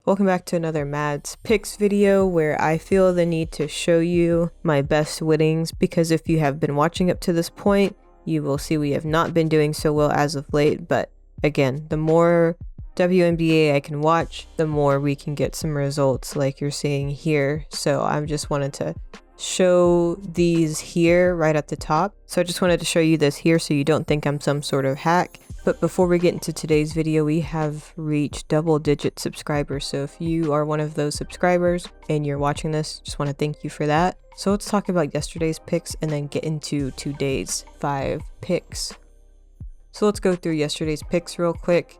Welcome back to another Mads Picks video where I feel the need to show you my best winnings, because if you have been watching up to this point, you will see we have not been doing so well as of late. But again, the more WNBA I can watch, the more we can get some results like you're seeing here. So I just wanted to show these here right at the top. So I just wanted to show you this here so you don't think I'm some sort of hack. But before we get into today's video, we have reached double-digit subscribers. So if you are one of those subscribers and you're watching this, just want to thank you for that. So let's talk about yesterday's picks and then get into today's 5 picks. So let's go through yesterday's picks real quick.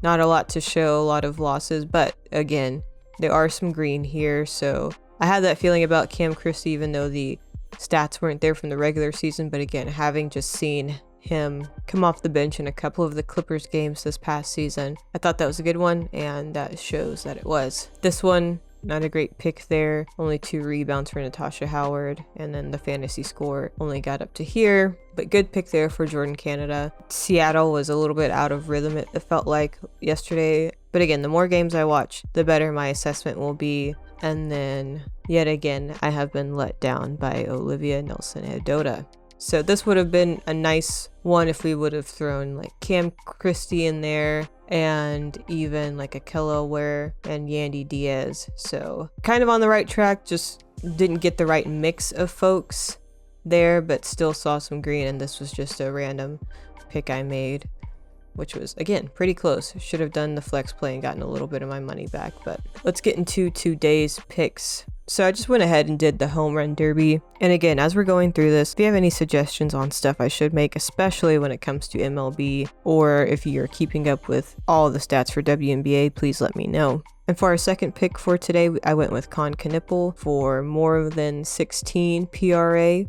Not a lot to show, a lot of losses, but again, there are some green here. So I had that feeling about Cam Christie, even though the stats weren't there from the regular season. But again, having just seen him come off the bench in a couple of the Clippers games this past season, I thought that was a good one, and that shows that it was. This one, not a great pick there. Only 2 rebounds for Natasha Howard, and then the fantasy score only got up to here, but good pick there for Jordan Canada. Seattle was a little bit out of rhythm, it felt like yesterday, but again, the more games I watch, the better my assessment will be. And then yet again, I have been let down by Olivia Nelson-Ododa. So this would have been a nice one if we would have thrown like Cam Christie in there, and even like Akella Ware and Yandy Diaz. So kind of on the right track, just didn't get the right mix of folks there, but still saw some green, and this was just a random pick I made, which was again pretty close. Should have done the flex play and gotten a little bit of my money back. But let's get into today's picks. So I just went ahead and did the home run derby. And again, as we're going through this, if you have any suggestions on stuff I should make, especially when it comes to MLB, or if you're keeping up with all the stats for WNBA, please let me know. And for our second pick for today, I went with Kon Knueppel for more than 16 PRA.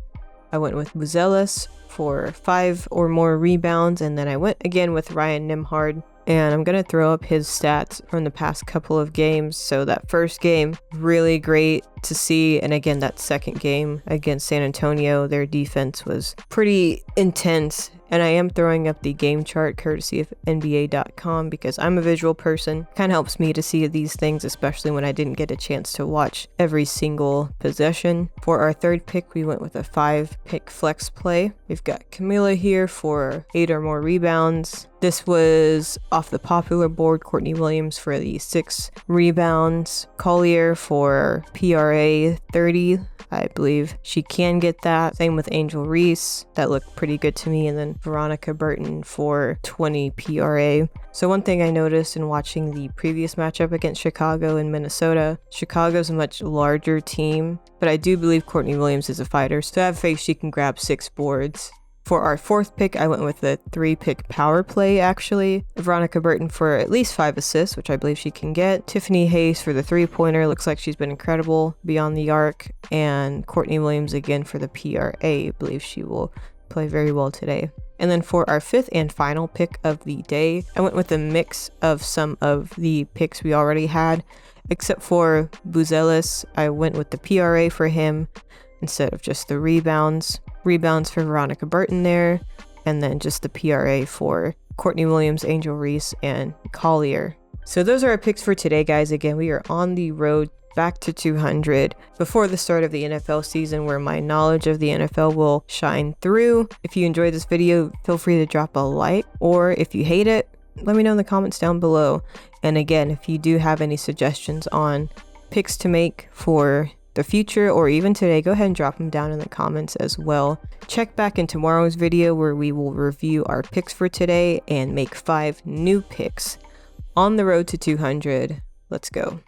I went with Buzelis for 5 or more rebounds, and then I went again with Ryan Nembhard. And I'm going to throw up his stats from the past couple of games. So that first game, really great to see. And again, that second game against San Antonio, their defense was pretty intense. And I am throwing up the game chart courtesy of NBA.com because I'm a visual person. Kind of helps me to see these things, especially when I didn't get a chance to watch every single possession. For our third pick, we went with a 5-pick flex play. We've got Camila here for 8 or more rebounds. This was off the popular board. Courtney Williams for the 6 rebounds. Collier for PRA 30. I believe she can get that. Same with Angel Reese. That looked pretty good to me. And then Veronica Burton for 20 PRA. So one thing I noticed in watching the previous matchup against Chicago and Minnesota, Chicago's a much larger team, but I do believe Courtney Williams is a fighter, so I have faith she can grab 6 boards. For our fourth pick, I went with the 3-pick power play, actually. Veronica Burton for at least 5 assists, which I believe she can get. Tiffany Hayes for the 3-pointer. Looks like she's been incredible beyond the arc. And Courtney Williams again for the PRA. I believe she will play very well today. And then for our 5th and final pick of the day, I went with a mix of some of the picks we already had. Except for Buzelis, I went with the PRA for him instead of just the rebounds. Rebounds for Veronica Burton there, and then just the PRA for Courtney Williams, Angel Reese, and Collier. So those are our picks for today, guys. Again, we are on the road back to 200 before the start of the NFL season, where my knowledge of the NFL will shine through. If you enjoyed this video, feel free to drop a like, or if you hate it, let me know in the comments down below. And again, if you do have any suggestions on picks to make for the future or even today, go ahead and drop them down in the comments as well. Check back in tomorrow's video where we will review our picks for today and make 5 new picks on the road to 200. Let's go.